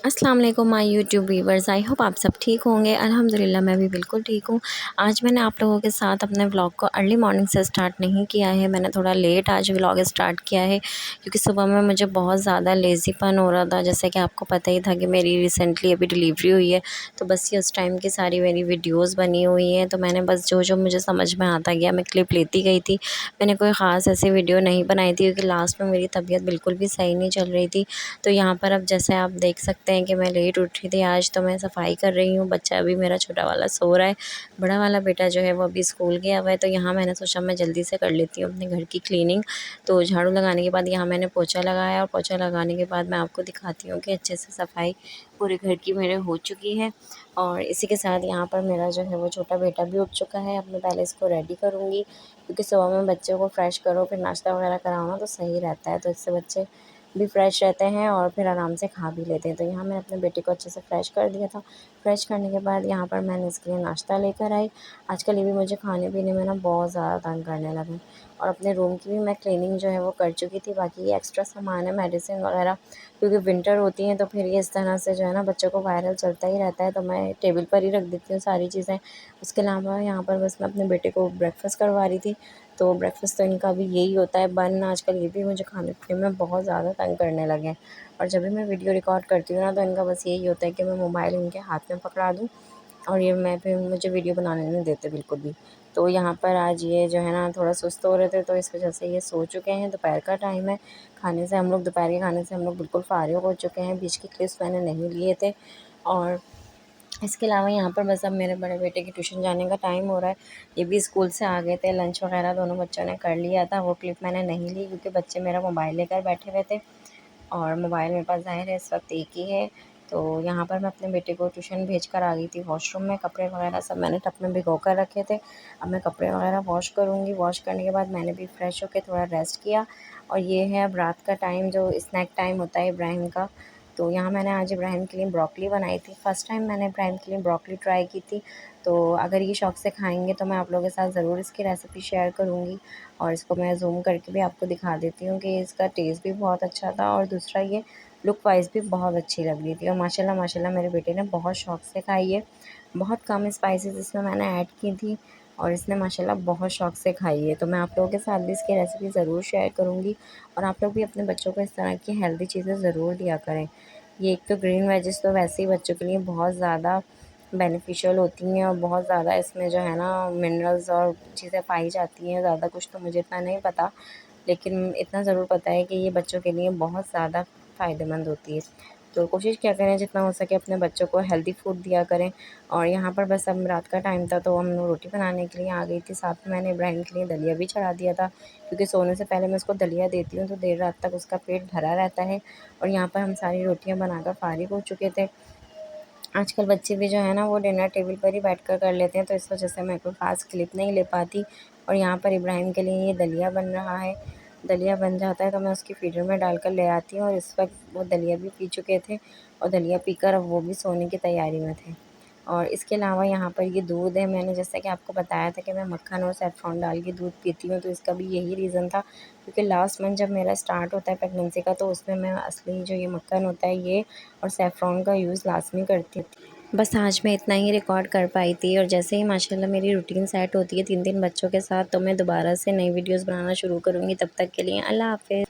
अस्सलाम वालेकुम my YouTube viewers. I hope आप सब ठीक होंगे। अल्हम्दुलिल्लाह मैं भी बिल्कुल ठीक हूँ। आज मैंने आप लोगों के साथ अपने व्लॉग को अर्ली मॉर्निंग से स्टार्ट नहीं किया है। मैंने थोड़ा लेट आज व्लॉग स्टार्ट किया है क्योंकि सुबह में मुझे बहुत ज़्यादा लेज़ीपन हो रहा था। जैसे कि आपको पता ही था कि मेरी रिसेंटली अभी डिलीवरी हुई है, तो बस ये उस टाइम की सारी मेरी वीडियोज़ बनी हुई हैं। तो मैंने बस जो जो मुझे समझ में आता गया मैं क्लिप लेती गई थी। मैंने कोई ख़ास ऐसी वीडियो नहीं बनाई थी क्योंकि लास्ट में मेरी तबीयत बिल्कुल भी सही नहीं चल रही थी। तो यहाँ पर अब जैसे आप देख सकते हैं कि मैं लेट उठी थी आज, तो मैं सफाई कर रही हूँ। बच्चा अभी मेरा छोटा वाला सो रहा है, बड़ा वाला बेटा जो है वो अभी स्कूल गया हुआ है। तो यहाँ मैंने सोचा मैं जल्दी से कर लेती हूँ अपने घर की क्लीनिंग। तो झाड़ू लगाने के बाद यहाँ मैंने पोछा लगाया और पोछा लगाने के बाद मैं आपको दिखाती हूँ कि अच्छे से सफाई पूरे घर की मेरे हो चुकी है। और इसी के साथ यहाँ पर मेरा जो है वो छोटा बेटा भी उठ चुका है। अब मैं पहले इसको रेडी करूँगी क्योंकि सुबह में बच्चों को फ्रेश करो फिर नाश्ता वगैरह कराओ ना तो सही रहता है, तो इससे बच्चे भी फ्रेश रहते हैं और फिर आराम से खा भी लेते हैं। तो यहाँ मैंने अपने बेटे को अच्छे से फ्रेश कर दिया था। फ्रेश करने के बाद यहाँ पर मैंने इसके लिए नाश्ता लेकर आई। आजकल ये भी मुझे खाने पीने में ना बहुत ज़्यादा तंग करने लगे और अपने रूम की भी मैं क्लीनिंग जो है वो कर चुकी थी। बाकी ये एक्स्ट्रा सामान है मेडिसिन वगैरह, क्योंकि विंटर होती हैं तो फिर ये इस तरह से जो है ना बच्चों को वायरल चलता ही रहता है, तो मैं टेबल पर ही रख देती हूँ सारी चीज़ें। उसके अलावा यहाँ पर बस मैं अपने बेटे को ब्रेकफ़ास्ट करवा रही थी। तो ब्रेकफ़ास्ट तो इनका भी यही होता है बन। आजकल ये भी मुझे खाने पीने में बहुत ज़्यादा तंग करने लगे हैं और जब भी मैं वीडियो रिकॉर्ड करती हूँ ना तो इनका बस यही होता है कि मैं मोबाइल इनके हाथ में पकड़ा दूँ और ये मैं फिर मुझे वीडियो बनाने नहीं देते बिल्कुल भी। तो यहाँ पर आज ये जो है ना थोड़ा सुस्त हो रहे थे तो इस वजह से ये सो चुके हैं। दोपहर का टाइम है, खाने से हम लोग दोपहर के खाने से हम लोग बिल्कुल फ़ारिग हो चुके हैं। बीच के क्लिप्स मैंने नहीं लिए थे। और इसके अलावा यहाँ पर बस अब मेरे बड़े बेटे की ट्यूशन जाने का टाइम हो रहा है। ये भी स्कूल से आ गए थे, लंच वगैरह दोनों बच्चों ने कर लिया था। वो क्लिप मैंने नहीं ली क्योंकि बच्चे मेरा मोबाइल लेकर बैठे हुए थे और मोबाइल मेरे पास ज़ाहिर है इस वक्त एक ही है। तो यहाँ पर मैं अपने बेटे को ट्यूशन भेज कर आ गई थी। वॉशरूम में कपड़े वगैरह सब मैंने टब में भिगो कर रखे थे। अब मैं कपड़े वगैरह वॉश करूँगी। वॉश करने के बाद मैंने भी फ़्रेश होकर थोड़ा रेस्ट किया और ये है अब रात का टाइम जो स्नैक टाइम होता है इब्राहिम का। तो यहाँ मैंने आज इब्राहिम के लिए ब्रोकली बनाई थी। फ़र्स्ट टाइम मैंने इब्राहिम के लिए ब्रोकली ट्राई की थी। तो अगर ये शौक़ से खाएँगे तो मैं आप लोगों के साथ ज़रूर इसकी रेसिपी शेयर करूँगी और इसको मैं ज़ूम करके भी आपको दिखा देती हूँ कि इसका टेस्ट भी बहुत अच्छा था और दूसरा ये लुक वाइज़ भी बहुत अच्छी लग रही थी। और माशाल्लाह माशाल्लाह मेरे बेटे ने बहुत शौक़ से खाई है। बहुत कम स्पाइसेस इसमें मैंने ऐड की थी और इसने माशाल्लाह बहुत शौक़ से खाई है। तो मैं आप लोगों के साथ भी इसकी रेसिपी ज़रूर शेयर करूँगी और आप लोग भी अपने बच्चों को इस तरह की हेल्दी चीज़ें ज़रूर दिया करें। ये एक तो ग्रीन वेजिस तो वैसे ही बच्चों के लिए बहुत ज़्यादा बेनिफिशियल होती हैं और बहुत ज़्यादा इसमें जो है ना मिनरल्स और चीज़ें पाई जाती हैं। ज़्यादा कुछ तो मुझे इतना नहीं पता, लेकिन इतना ज़रूर पता है कि ये बच्चों के लिए बहुत ज़्यादा फ़ायदेमंद होती है। तो कोशिश क्या करें जितना हो सके अपने बच्चों को हेल्दी फूड दिया करें। और यहाँ पर बस अब रात का टाइम था तो हम रोटी बनाने के लिए आ गई थी। साथ में मैंने इब्राहिम के लिए दलिया भी चढ़ा दिया था क्योंकि सोने से पहले मैं उसको दलिया देती हूँ तो देर रात तक उसका पेट भरा रहता है। और यहाँ पर हम सारी रोटियाँ बनाकर फ़ारिग हो चुके थे। आजकल बच्चे भी जो है ना वो डिनर टेबल पर ही बैठकर कर लेते हैं, तो इस वजह से मैं कोई ख़ास क्लिप नहीं ले पाती। और यहाँ पर इब्राहिम के लिए ये दलिया बन रहा है। दलिया बन जाता है तो मैं उसकी फ़ीडर में डालकर ले आती हूँ और इस वक्त वो दलिया भी पी चुके थे और दलिया पीकर अब वो भी सोने की तैयारी में थे। और इसके अलावा यहाँ पर ये दूध है। मैंने जैसा कि आपको बताया था कि मैं मक्खन और सैफ़्रॉन डाल के दूध पीती हूँ, तो इसका भी यही रीज़न था क्योंकि लास्ट मंथ जब मेरा स्टार्ट होता है प्रेगनेंसी का तो उसमें मैं असली जो ये मक्खन होता है ये और सैफ़्रॉन का यूज़ लाज़मी करती हूँ। बस आज मैं इतना ही रिकॉर्ड कर पाई थी और जैसे ही माशाल्लाह मेरी रूटीन सेट होती है 3-3 बच्चों के साथ तो मैं दोबारा से नई वीडियोज़ बनाना शुरू करूँगी। तब तक के लिए अल्लाह हाफ़िज़।